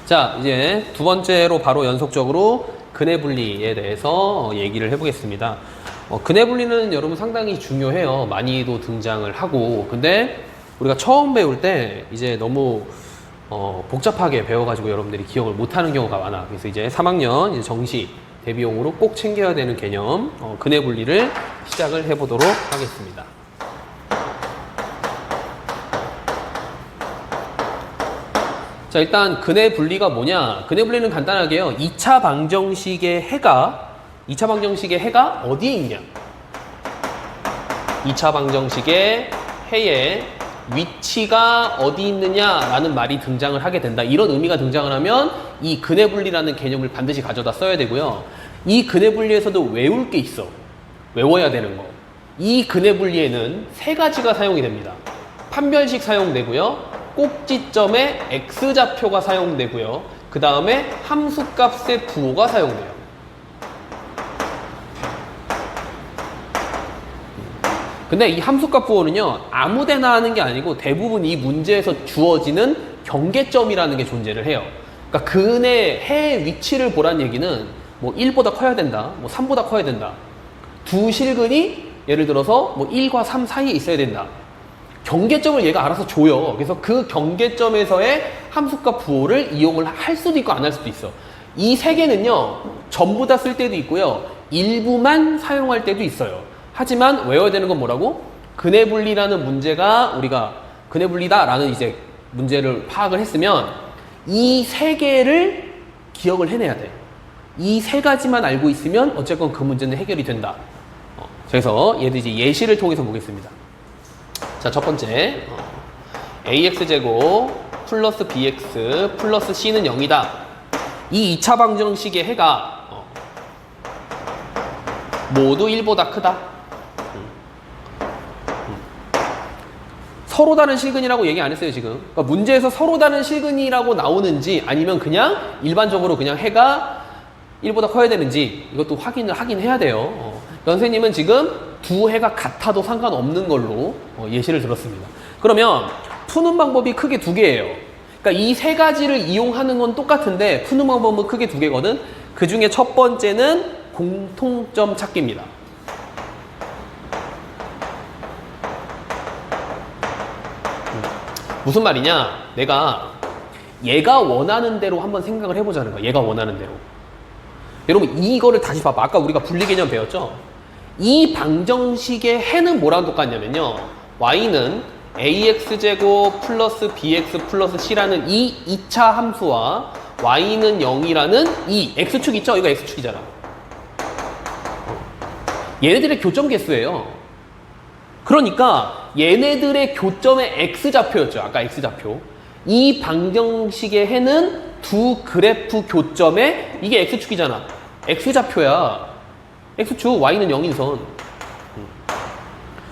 자, 이제 두 번째로 바로 연속적으로 근해 분리에 대해서 얘기를 해보겠습니다. 근해 분리는 여러분 상당히 중요해요. 많이도 등장을 하고. 근데 우리가 처음 배울 때 이제 너무 복잡하게 배워가지고 여러분들이 기억을 못하는 경우가 많아. 그래서 이제 3학년 이제 정시 대비용으로 꼭 챙겨야 되는 개념 근해 분리를 시작을 해보도록 하겠습니다. 자, 일단 근해 분리가 뭐냐? 근해 분리는 간단하게요. 2차 방정식의 해가 어디에 있냐? 2차 방정식의 해의 위치가 어디 있느냐라는 말이 등장을 하게 된다. 이런 의미가 등장을 하면 이 근해 분리라는 개념을 반드시 가져다 써야 되고요. 이 근해 분리에서도 외울 게 있어. 외워야 되는 거. 이 근해 분리에는 세 가지가 사용이 됩니다. 판별식 사용되고요. 꼭지점에 x좌표가 사용되고요. 그 다음에 함수값의 부호가 사용돼요. 근데 이 함수값 부호는요, 아무데나 하는 게 아니고 대부분 이 문제에서 주어지는 경계점이라는 게 존재를 해요. 그러니까 근의 해의 위치를 보란 얘기는 뭐 1보다 커야 된다, 뭐 3보다 커야 된다. 두 실근이 예를 들어서 뭐 1과 3 사이에 있어야 된다. 경계점을 얘가 알아서 줘요. 그래서 그 경계점에서의 함수값 부호를 이용을 할 수도 있고 안 할 수도 있어. 이 세 개는요, 전부 다 쓸 때도 있고요, 일부만 사용할 때도 있어요. 하지만 외워야 되는 건 뭐라고? 근해 분리라는 문제가 우리가 근해 분리다라는 이제 문제를 파악을 했으면 이 세 개를 기억을 해내야 돼. 이 세 가지만 알고 있으면 어쨌건 그 문제는 해결이 된다. 그래서 얘들 이제 예시를 통해서 보겠습니다. 자, 첫 번째, ax제곱 플러스 bx 플러스 c는 0이다. 이 2차 방정식의 해가 모두 1보다 크다. 서로 다른 실근이라고 얘기 안 했어요, 지금. 그러니까 문제에서 서로 다른 실근이라고 나오는지 아니면 그냥 일반적으로 그냥 해가 1보다 커야 되는지 이것도 확인을 하긴 해야 돼요. 선생님은 지금 두 해가 같아도 상관없는 걸로 예시를 들었습니다. 그러면 푸는 방법이 크게 두 개예요. 그러니까 이 세 가지를 이용하는 건 똑같은데 푸는 방법은 크게 두 개거든. 그 중에 첫 번째는 공통점 찾기입니다. 무슨 말이냐? 내가 얘가 원하는 대로 한번 생각을 해보자는 거야. 얘가 원하는 대로. 여러분 이거를 다시 봐봐. 아까 우리가 분리 개념 배웠죠? 이 방정식의 해는 뭐랑 똑같냐면요, y는 ax제곱 플러스 bx 플러스 c라는 이 2차 함수와 y는 0이라는 이 x축 있죠? 이거 x축이잖아. 얘네들의 교점 개수예요. 그러니까 얘네들의 교점의 x좌표였죠. 아까 x좌표. 이 방정식의 해는 두 그래프 교점에 이게 x축이잖아. x좌표야. x축, y는 0인 선.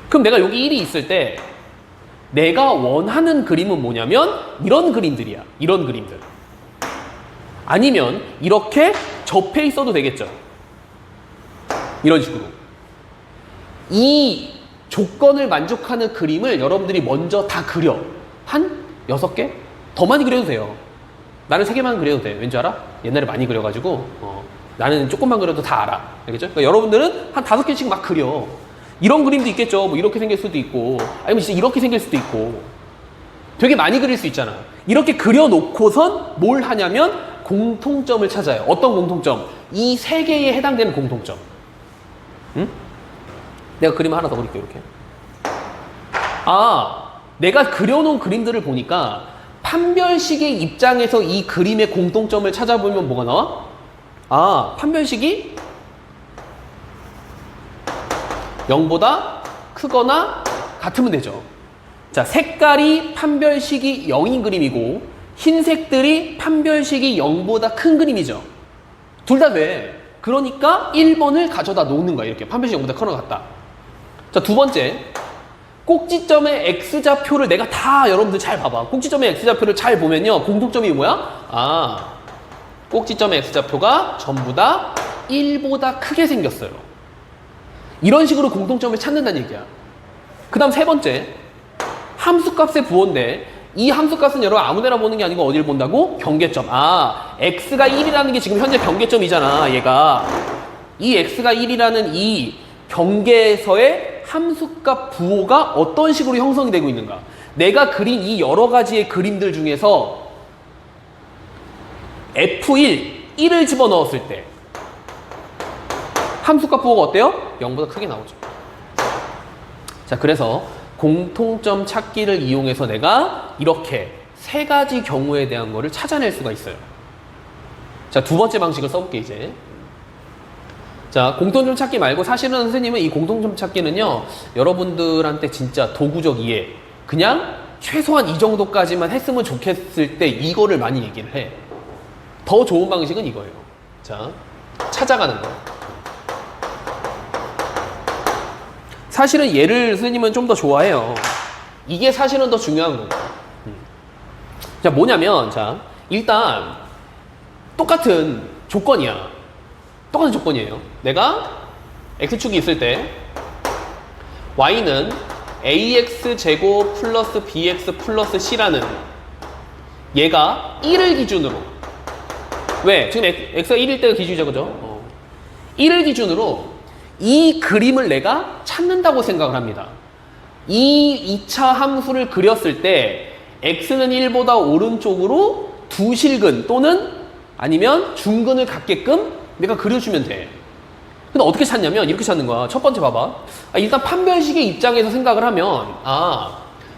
그럼 내가 여기 1이 있을 때 내가 원하는 그림은 뭐냐면 이런 그림들이야. 이런 그림들. 아니면 이렇게 접해 있어도 되겠죠. 이런 식으로. 이 조건을 만족하는 그림을 여러분들이 먼저 다 그려. 한 6개? 더 많이 그려도 돼요. 나는 3개만 그려도 돼. 왠지 알아? 옛날에 많이 그려가지고 나는 조금만 그려도 다 알아. 알겠죠? 그러니까 여러분들은 한 5개씩 막 그려. 이런 그림도 있겠죠. 뭐 이렇게 생길 수도 있고, 아니면 진짜 이렇게 생길 수도 있고. 되게 많이 그릴 수 있잖아. 이렇게 그려놓고선 뭘 하냐면 공통점을 찾아요. 어떤 공통점? 이 세 개에 해당되는 공통점. 응? 내가 그림 하나 더 그릴게요. 이렇게. 내가 그려놓은 그림들을 보니까 판별식의 입장에서 이 그림의 공통점을 찾아보면 뭐가 나와? 판별식이 0보다 크거나 같으면 되죠. 자, 색깔이 판별식이 0인 그림이고 흰색들이 판별식이 0보다 큰 그림이죠. 둘 다 돼. 그러니까 1번을 가져다 놓는 거야. 이렇게 판별식이 0보다 크거나 같다. 자, 두 번째, 꼭지점의 x좌표를 내가 다 여러분들 잘 봐봐. 꼭지점의 x좌표를 잘 보면요, 공통점이 뭐야? 꼭지점의 x좌표가 전부 다 1보다 크게 생겼어요. 이런 식으로 공통점을 찾는다는 얘기야. 그 다음 세 번째, 함수값의 부호인데 이 함수값은 여러분 아무데나 보는 게 아니고 어딜 본다고? 경계점. 아, x가 1이라는 게 지금 현재 경계점이잖아, 얘가. 이 x가 1이라는 이 경계에서의 함수값 부호가 어떤 식으로 형성이 되고 있는가? 내가 그린 이 여러 가지의 그림들 중에서 F1, 1을 집어넣었을 때 함수값 부호가 어때요? 0보다 크게 나오죠. 자, 그래서 공통점 찾기를 이용해서 내가 이렇게 세 가지 경우에 대한 거를 찾아낼 수가 있어요. 자, 두 번째 방식을 써볼게, 이제. 자, 공통점 찾기 말고 사실은 선생님은 이 공통점 찾기는요, 여러분들한테 진짜 도구적 이해, 그냥 최소한 이 정도까지만 했으면 좋겠을 때 이거를 많이 얘기를 해. 더 좋은 방식은 이거예요. 자, 찾아가는 거. 사실은 얘를 선생님은 좀 더 좋아해요. 이게 사실은 더 중요한 거고. 자, 뭐냐면, 자, 일단 똑같은 조건이야. 똑같은 조건이에요. 내가 x축이 있을 때 y는 ax제곱 플러스 bx 플러스 c라는 얘가 1을 기준으로, 왜? 지금 x가 1일 때가 기준이죠, 그죠? 1을 기준으로 이 그림을 내가 찾는다고 생각을 합니다. 이 2차 함수를 그렸을 때 x는 1보다 오른쪽으로 두 실근 또는 아니면 중근을 갖게끔 내가 그려주면 돼. 근데 어떻게 찾냐면 이렇게 찾는 거야. 첫 번째 봐봐. 일단 판별식의 입장에서 생각을 하면,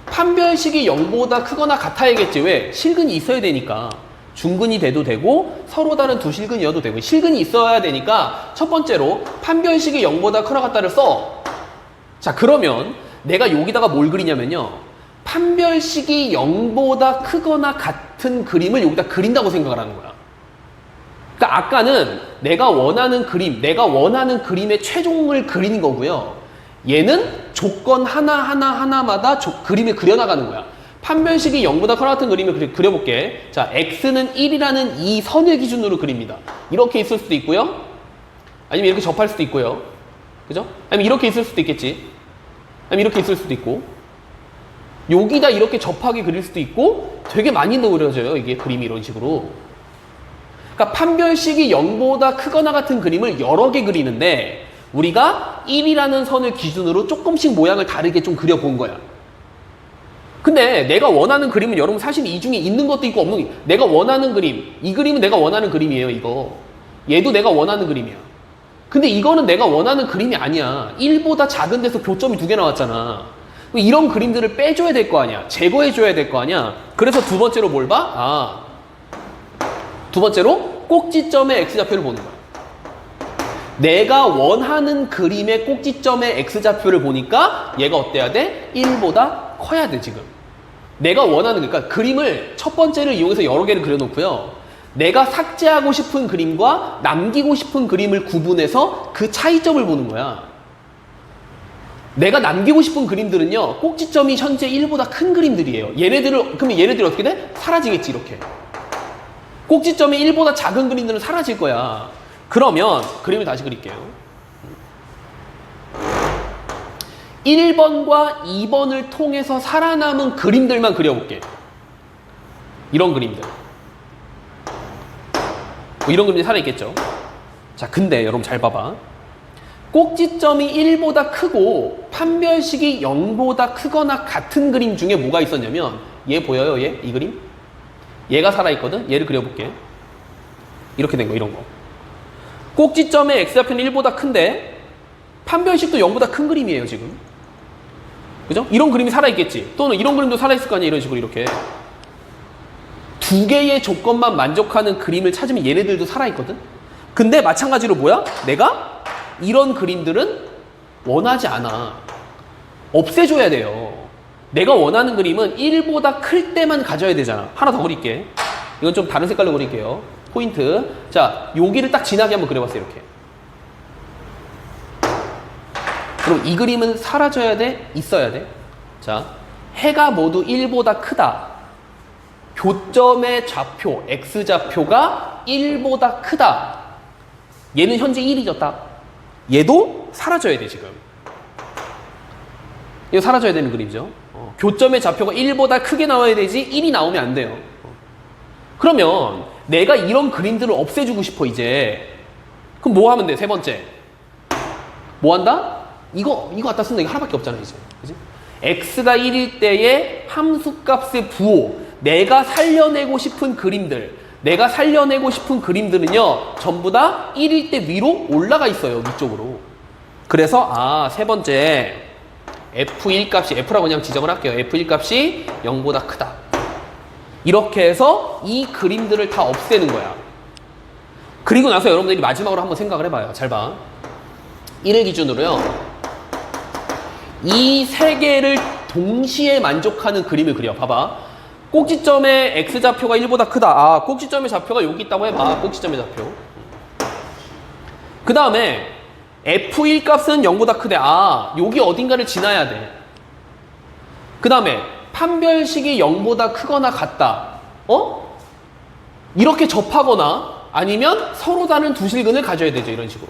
판별식이 0보다 크거나 같아야겠지. 왜? 실근이 있어야 되니까. 중근이 돼도 되고 서로 다른 두 실근이어도 되고 실근이 있어야 되니까 첫 번째로 판별식이 0보다 크거나 같다를 써. 자, 그러면 내가 여기다가 뭘 그리냐면요, 판별식이 0보다 크거나 같은 그림을 여기다 그린다고 생각을 하는 거야. 그러니까 아까는 내가 원하는 그림, 내가 원하는 그림의 최종을 그리는 거고요. 얘는 조건 하나마다 그림을 그려나가는 거야. 판별식이 0보다 커나 같은 그림을 그려볼게. 자, x는 1이라는 이 선을 기준으로 그립니다. 이렇게 있을 수도 있고요. 아니면 이렇게 접할 수도 있고요. 그죠? 아니면 이렇게 있을 수도 있겠지. 아니면 이렇게 있을 수도 있고. 여기다 이렇게 접하게 그릴 수도 있고 되게 많이 그려져요. 이게 그림이 이런 식으로. 그러니까 판별식이 0보다 크거나 같은 그림을 여러 개 그리는데 우리가 1이라는 선을 기준으로 조금씩 모양을 다르게 좀 그려본 거야. 근데 내가 원하는 그림은 여러분 사실 이 중에 있는 것도 있고 없는 게, 내가 원하는 그림, 이 그림은 내가 원하는 그림이에요. 이거 얘도 내가 원하는 그림이야. 근데 이거는 내가 원하는 그림이 아니야. 1보다 작은 데서 교점이 2개 나왔잖아. 이런 그림들을 빼줘야 될 거 아니야. 제거해줘야 될 거 아니야. 그래서 두 번째로 뭘 봐? 두 번째로 꼭지점의 x좌표를 보는 거야. 내가 원하는 그림의 꼭지점의 x좌표를 보니까 얘가 어때야 돼? 1보다 커야 돼, 지금. 내가 원하는, 그러니까 그림을 첫 번째를 이용해서 여러 개를 그려놓고요. 내가 삭제하고 싶은 그림과 남기고 싶은 그림을 구분해서 그 차이점을 보는 거야. 내가 남기고 싶은 그림들은요, 꼭지점이 현재 1보다 큰 그림들이에요. 그러면 얘네들이 어떻게 돼? 사라지겠지, 이렇게. 꼭지점이 1보다 작은 그림들은 사라질 거야. 그러면 그림을 다시 그릴게요. 1번과 2번을 통해서 살아남은 그림들만 그려볼게. 이런 그림들. 이런 그림들이 살아있겠죠. 자, 근데 여러분 잘 봐봐. 꼭지점이 1보다 크고 판별식이 0보다 크거나 같은 그림 중에 뭐가 있었냐면, 얘 보여요? 얘? 이 그림? 얘가 살아있거든? 얘를 그려볼게. 이렇게 된 거, 이런 거. 꼭지점의 x좌표는 1보다 큰데 판별식도 0보다 큰 그림이에요, 지금. 그죠? 이런 그림이 살아있겠지. 또는 이런 그림도 살아있을 거 아니야, 이런 식으로 이렇게. 두 개의 조건만 만족하는 그림을 찾으면 얘네들도 살아있거든? 근데 마찬가지로 뭐야? 내가 이런 그림들은 원하지 않아. 없애줘야 돼요. 내가 원하는 그림은 1보다 클 때만 가져야 되잖아. 하나 더 그릴게. 이건 좀 다른 색깔로 그릴게요. 포인트. 자, 여기를 딱 진하게 한번 그려봤어요, 이렇게. 그럼 이 그림은 사라져야 돼? 있어야 돼? 자, 해가 모두 1보다 크다. 교점의 좌표, x좌표가 1보다 크다. 얘는 현재 1이죠, 딱. 얘도 사라져야 돼, 지금. 이거 사라져야 되는 그림이죠. 교점의 좌표가 1보다 크게 나와야 되지 1이 나오면 안 돼요. 그러면 내가 이런 그림들을 없애주고 싶어 이제. 그럼 뭐 하면 돼? 세 번째. 뭐 한다? 이거 갖다 쓴다. 이거 하나밖에 없잖아 이제. 그치? x가 1일 때의 함수값의 부호. 내가 살려내고 싶은 그림들은요 전부 다 1일 때 위로 올라가 있어요. 위쪽으로. 그래서 세 번째 f1 값이 f라고 그냥 지정을 할게요. f1 값이 0보다 크다. 이렇게 해서 이 그림들을 다 없애는 거야. 그리고 나서 여러분들이 마지막으로 한번 생각을 해봐요. 잘 봐. 1을 기준으로요. 이 세 개를 동시에 만족하는 그림을 그려. 봐봐. 꼭지점의 x좌표가 1보다 크다. 꼭지점의 좌표가 여기 있다고 해봐. 꼭지점의 좌표. 그 다음에 f1 값은 0보다 크대. 여기 어딘가를 지나야 돼. 그 다음에 판별식이 0보다 크거나 같다. 이렇게 접하거나 아니면 서로 다른 두 실근을 가져야 되죠. 이런 식으로.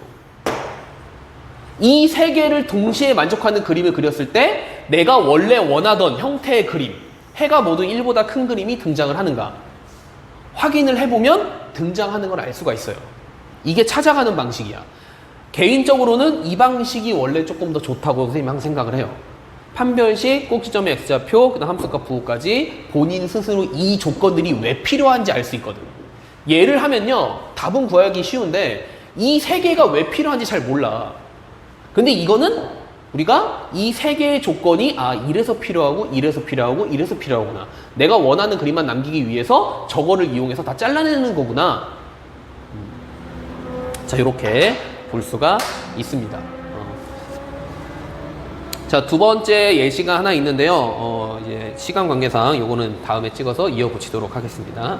이 세 개를 동시에 만족하는 그림을 그렸을 때 내가 원래 원하던 형태의 그림, 해가 모두 1보다 큰 그림이 등장을 하는가 확인을 해보면 등장하는 걸 알 수가 있어요. 이게 찾아가는 방식이야. 개인적으로는 이 방식이 원래 조금 더 좋다고 선생님이 항상 생각을 해요. 판별식, 꼭지점의 x좌표, 그다음 함수값 부호까지 본인 스스로 이 조건들이 왜 필요한지 알 수 있거든. 예를 하면요. 답은 구하기 쉬운데 이 세 개가 왜 필요한지 잘 몰라. 근데 이거는 우리가 이 세 개의 조건이 이래서 필요하고 이래서 필요하고 이래서 필요하구나. 내가 원하는 그림만 남기기 위해서 저거를 이용해서 다 잘라내는 거구나. 자, 이렇게 볼 수가 있습니다. 자, 두 번째 예시가 하나 있는데요. 이제 시간 관계상 요거는 다음에 찍어서 이어붙이도록 하겠습니다.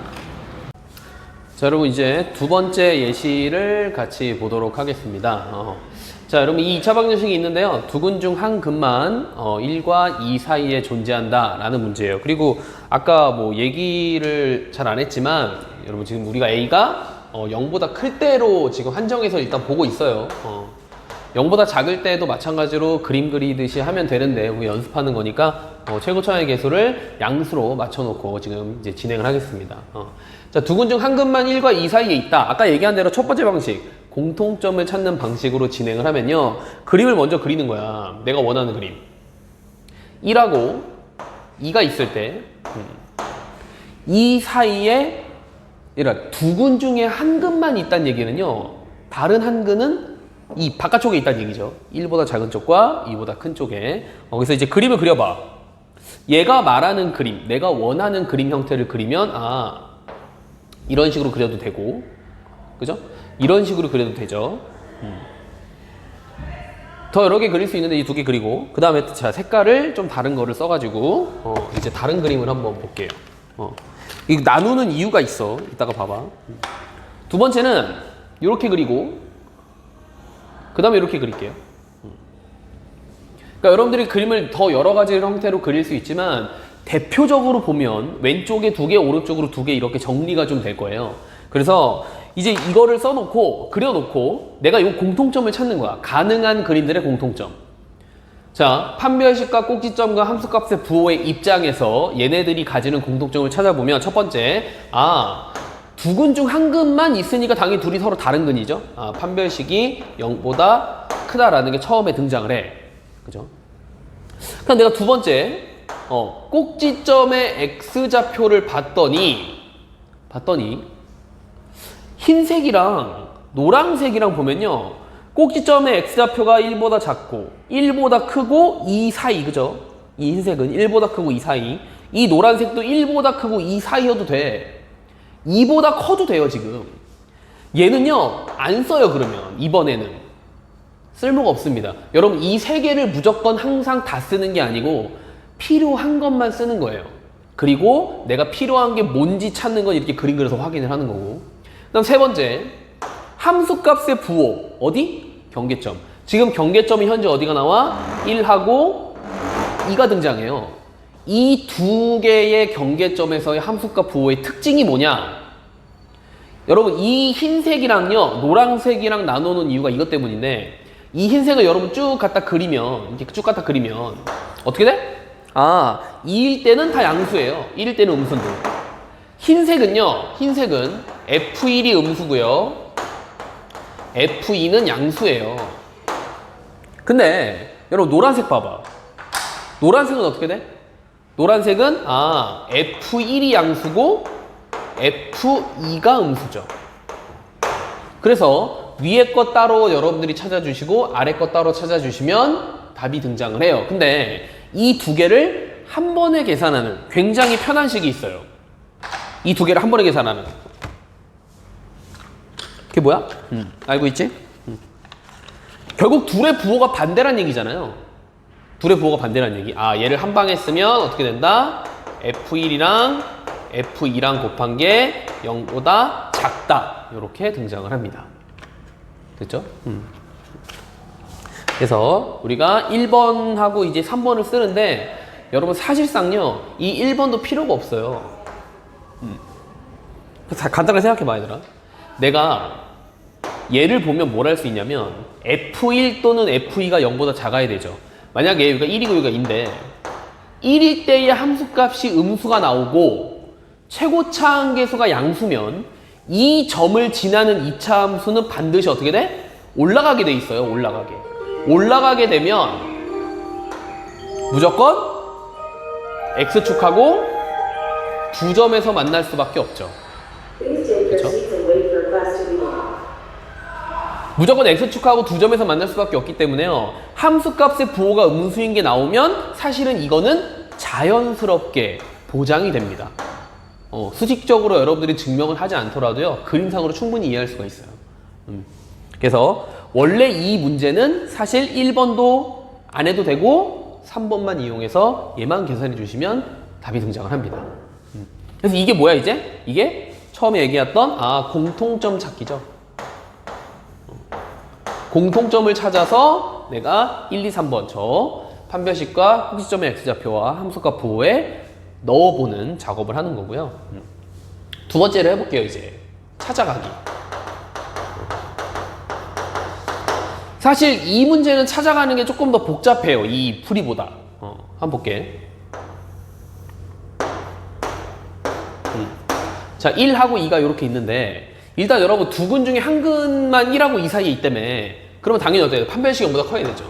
자, 여러분 이제 두 번째 예시를 같이 보도록 하겠습니다. 자, 여러분 이 2차 방정식이 있는데요. 두 근 중 한 근만 1과 2 사이에 존재한다 라는 문제예요. 그리고 아까 뭐 얘기를 잘 안 했지만 여러분 지금 우리가 A가 0보다 클 때로 지금 한정해서 일단 보고 있어요. 0보다 작을 때도 마찬가지로 그림 그리듯이 하면 되는데 우리 연습하는 거니까 최고차의 개수를 양수로 맞춰놓고 지금 이제 진행을 하겠습니다. 자, 두 근 중 한 근만 1과 2 사이에 있다. 아까 얘기한 대로 첫 번째 방식 공통점을 찾는 방식으로 진행을 하면요. 그림을 먼저 그리는 거야. 내가 원하는 그림. 1하고 2가 있을 때 이 사이에 두 근 중에 한 근만 있다는 얘기는요. 다른 한 근은 이 바깥쪽에 있다는 얘기죠. 1보다 작은 쪽과 2보다 큰 쪽에. 그래서 이제 그림을 그려봐. 얘가 말하는 그림, 내가 원하는 그림 형태를 그리면 이런 식으로 그려도 되고, 그죠? 이런 식으로 그려도 되죠. 더 여러 개 그릴 수 있는데 이 두 개 그리고 그 다음에 자 색깔을 좀 다른 거를 써가지고 이제 다른 그림을 한번 볼게요. 이거 나누는 이유가 있어. 이따가 봐봐. 두 번째는 이렇게 그리고 그 다음에 이렇게 그릴게요. 그러니까 여러분들이 그림을 더 여러 가지 형태로 그릴 수 있지만 대표적으로 보면 왼쪽에 두 개, 오른쪽으로 두 개 이렇게 정리가 좀 될 거예요. 그래서 이제 이거를 써놓고 그려놓고 내가 이 공통점을 찾는 거야. 가능한 그림들의 공통점. 자, 판별식과 꼭지점과 함수값의 부호의 입장에서 얘네들이 가지는 공통점을 찾아보면 첫 번째, 두 근 중 한 근만 있으니까 당연히 둘이 서로 다른 근이죠. 판별식이 0보다 크다라는 게 처음에 등장을 해. 그죠? 그럼 내가 두 번째, 꼭지점의 x좌표를 봤더니 흰색이랑 노란색이랑 보면요. 꼭지점의 x좌표가 1보다 작고 1보다 크고 2 사이, 그죠? 이 흰색은 1보다 크고 2 사이. 이 노란색도 1보다 크고 2 사이여도 돼. 2보다 커도 돼요, 지금. 얘는요, 안 써요, 그러면. 이번에는. 쓸모가 없습니다. 여러분, 이 세 개를 무조건 항상 다 쓰는 게 아니고 필요한 것만 쓰는 거예요. 그리고 내가 필요한 게 뭔지 찾는 건 이렇게 그림 그려서 확인을 하는 거고. 그 다음 세 번째, 함수값의 부호. 어디? 경계점. 지금 경계점이 현재 어디가 나와? 1하고 2가 등장해요. 이 두 개의 경계점에서의 함수값 부호의 특징이 뭐냐? 여러분, 이 흰색이랑요, 노란색이랑 나누는 이유가 이것 때문인데, 이 흰색을 여러분 쭉 갖다 그리면, 이렇게 쭉 갖다 그리면, 어떻게 돼? 아, 2일 때는 다 양수예요. 1일 때는 음수인데. 흰색은요, 흰색은 F1이 음수고요. F2는 양수예요. 근데 여러분 노란색 봐봐. 노란색은 어떻게 돼? 노란색은 F1이 양수고 F2가 음수죠. 그래서 위에 것 따로 여러분들이 찾아주시고 아래 것 따로 찾아주시면 답이 등장을 해요. 근데 이 두 개를 한 번에 계산하는 굉장히 편한 식이 있어요. 이 두 개를 한 번에 계산하는. 그게 뭐야? 알고 있지? 결국 둘의 부호가 반대란 얘기잖아요. 둘의 부호가 반대란 얘기. 얘를 한 방에 쓰면 어떻게 된다? F1이랑 F2랑 곱한 게 0보다 작다. 이렇게 등장을 합니다. 됐죠? 그래서 우리가 1번하고 이제 3번을 쓰는데 여러분 사실상요 이 1번도 필요가 없어요. 간단하게 생각해봐 얘들아. 내가 얘를 보면 뭘 할 수 있냐면 F1 또는 F2가 0보다 작아야 되죠. 만약에 여기가 1이고 여기가 2인데 1일 때의 함수값이 음수가 나오고 최고차 한계수가 양수면 이 점을 지나는 2차 함수는 반드시 어떻게 돼? 올라가게 돼 있어요. 올라가게 되면 무조건 X축하고 두 점에서 만날 수밖에 없죠. 그렇죠? 무조건 X축하고 두 점에서 만날 수밖에 없기 때문에요. 함수값의 부호가 음수인 게 나오면 사실은 이거는 자연스럽게 보장이 됩니다. 수직적으로 여러분들이 증명을 하지 않더라도요. 그림상으로 충분히 이해할 수가 있어요. 그래서 원래 이 문제는 사실 1번도 안 해도 되고 3번만 이용해서 얘만 계산해 주시면 답이 등장을 합니다. 그래서 이게 뭐야 이제? 이게 처음에 얘기했던 공통점 찾기죠. 공통점을 찾아서 내가 1, 2, 3번 저 판별식과 꼭지점의 X좌표와 함수값 부호에 넣어보는 작업을 하는 거고요. 두 번째로 해볼게요. 이제 찾아가기. 사실 이 문제는 찾아가는 게 조금 더 복잡해요. 이 풀이보다. 한번 볼게. 자, 1하고 2가 이렇게 있는데 일단 여러분 두 근 중에 한 근만 1하고 2 사이에 있다며 그러면 당연히 어때요? 판별식이 0보다 커야 되죠.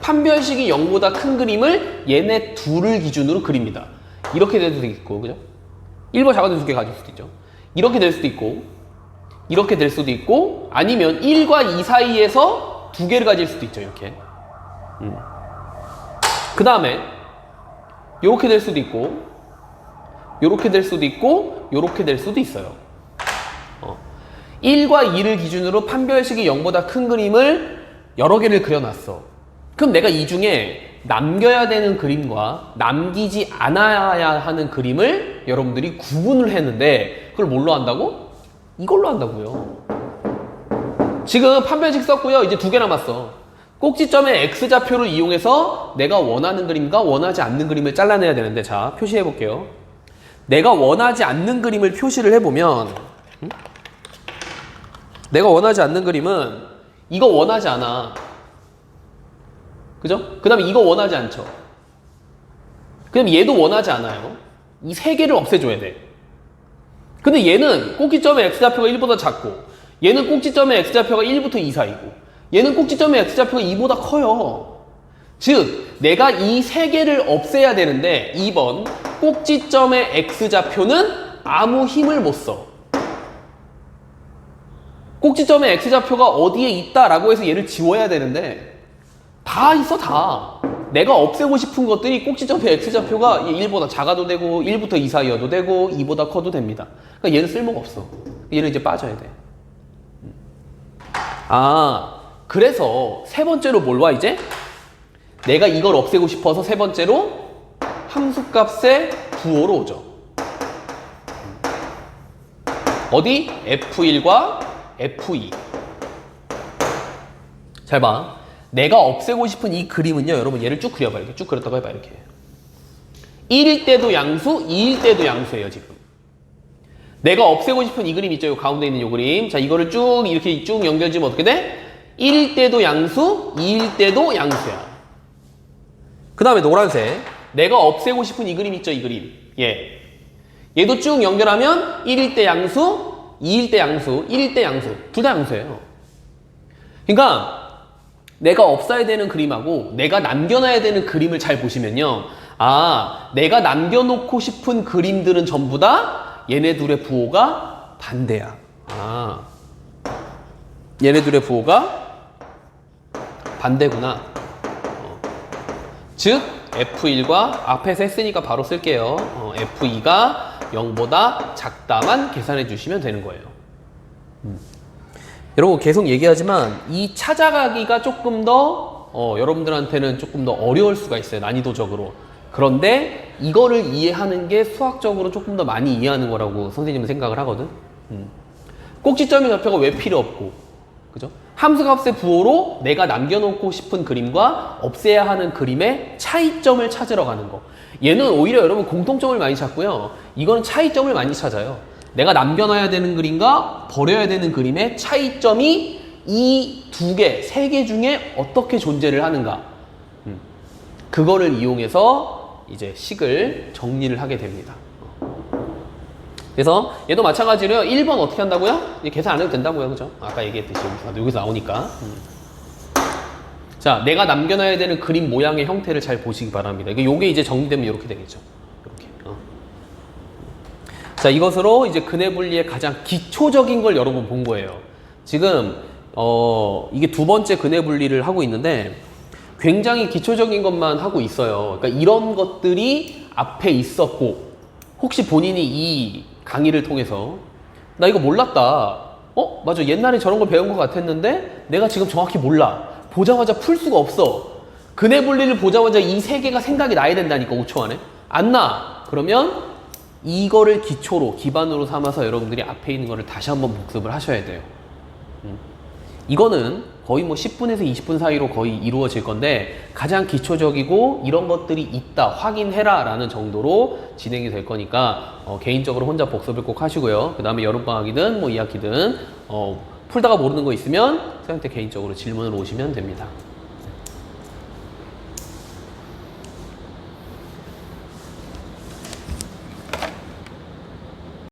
판별식이 0보다 큰 그림을 얘네 둘을 기준으로 그립니다. 이렇게 될 수도 있고, 그죠? 1번 작은 두 개 가질 수도 있죠. 이렇게 될 수도 있고, 이렇게 될 수도 있고, 아니면 1과 2 사이에서 두 개를 가질 수도 있죠, 이렇게. 그 다음에, 요렇게 될 수도 있고, 요렇게 될 수도 있고, 요렇게 될 수도 있어요. 1과 2를 기준으로 판별식이 0보다 큰 그림을 여러 개를 그려놨어. 그럼 내가 이 중에 남겨야 되는 그림과 남기지 않아야 하는 그림을 여러분들이 구분을 했는데 그걸 뭘로 한다고? 이걸로 한다고요. 지금 판별식 썼고요. 이제 두 개 남았어. 꼭지점의 X좌표를 이용해서 내가 원하는 그림과 원하지 않는 그림을 잘라내야 되는데 자, 표시해 볼게요. 내가 원하지 않는 그림을 표시를 해보면 내가 원하지 않는 그림은 이거 원하지 않아. 그죠? 그 다음에 이거 원하지 않죠. 그럼 얘도 원하지 않아요. 이 세 개를 없애줘야 돼. 근데 얘는 꼭지점의 X좌표가 1보다 작고 얘는 꼭지점의 X좌표가 1부터 2 사이고 얘는 꼭지점의 X좌표가 2보다 커요. 즉 내가 이 세 개를 없애야 되는데 2번 꼭지점의 X좌표는 아무 힘을 못 써. 꼭지점의 X좌표가 어디에 있다라고 해서 얘를 지워야 되는데 다 있어 다. 내가 없애고 싶은 것들이 꼭지점의 X좌표가 1보다 작아도 되고 1부터 2 사이여도 되고 2보다 커도 됩니다. 그러니까 얘는 쓸모가 없어. 얘는 이제 빠져야 돼. 그래서 세 번째로 뭘 와 이제? 내가 이걸 없애고 싶어서 세 번째로 함수값의 부호로 오죠. 어디? F1과 F2. 잘 봐. 내가 없애고 싶은 이 그림은요, 여러분 얘를 쭉 그려봐. 이렇게 쭉 그렸다고 해봐. 이렇게 1일 때도 양수, 2일 때도 양수예요. 지금 내가 없애고 싶은 이 그림 있죠. 요 가운데 있는 이 그림. 자, 이거를 쭉 이렇게 쭉 연결지면 어떻게 돼? 1일 때도 양수, 2일 때도 양수야. 그 다음에 노란색. 내가 없애고 싶은 이 그림 있죠, 이 그림. 예. 얘도 쭉 연결하면 1일 때 양수, 2일 때 양수, 1일 때 양수. 둘 다 양수예요. 그러니까 내가 없애야 되는 그림하고 내가 남겨놔야 되는 그림을 잘 보시면요. 아, 내가 남겨놓고 싶은 그림들은 전부 다 얘네 둘의 부호가 반대야. 아, 얘네 둘의 부호가 반대구나. 즉 F1과 앞에서 했으니까 바로 쓸게요. F2가 0보다 작다만 계산해 주시면 되는 거예요. 여러분 계속 얘기하지만 이 찾아가기가 조금 더 여러분들한테는 조금 더 어려울 수가 있어요. 난이도적으로. 그런데 이거를 이해하는 게 수학적으로 조금 더 많이 이해하는 거라고 선생님은 생각을 하거든. 꼭지점의 좌표가 왜 필요 없고, 그죠? 함수값의 부호로 내가 남겨놓고 싶은 그림과 없애야 하는 그림의 차이점을 찾으러 가는 거. 얘는 오히려 여러분 공통점을 많이 찾고요. 이거는 차이점을 많이 찾아요. 내가 남겨놔야 되는 그림과 버려야 되는 그림의 차이점이 이 두 개, 세 개 중에 어떻게 존재를 하는가. 그거를 이용해서 이제 식을 정리를 하게 됩니다. 그래서 얘도 마찬가지로요. 1번 어떻게 한다고요? 계산 안 해도 된다고요. 그죠? 아까 얘기했듯이 여기서 나오니까. 자, 내가 남겨놔야 되는 그림 모양의 형태를 잘 보시기 바랍니다. 이게 이제 정리되면 이렇게 되겠죠. 이렇게. 자, 이것으로 이제 근해 분리의 가장 기초적인 걸 여러분 본 거예요. 지금 이게 두 번째 근해 분리를 하고 있는데 굉장히 기초적인 것만 하고 있어요. 그러니까 이런 것들이 앞에 있었고 혹시 본인이 이 강의를 통해서 나 이거 몰랐다. 맞아. 옛날에 저런 걸 배운 것 같았는데 내가 지금 정확히 몰라. 보자마자 풀 수가 없어. 근해 분리를 보자마자 이 세 개가 생각이 나야 된다니까 5초 안에. 안 나. 그러면 이거를 기반으로 삼아서 여러분들이 앞에 있는 거를 다시 한번 복습을 하셔야 돼요. 이거는 거의 뭐 10분에서 20분 사이로 거의 이루어질 건데 가장 기초적이고 이런 것들이 있다 확인해라 라는 정도로 진행이 될 거니까 개인적으로 혼자 복습을 꼭 하시고요. 그 다음에 여름방학이든 뭐 2학기든 풀다가 모르는 거 있으면 선생님한테 개인적으로 질문을 오시면 됩니다.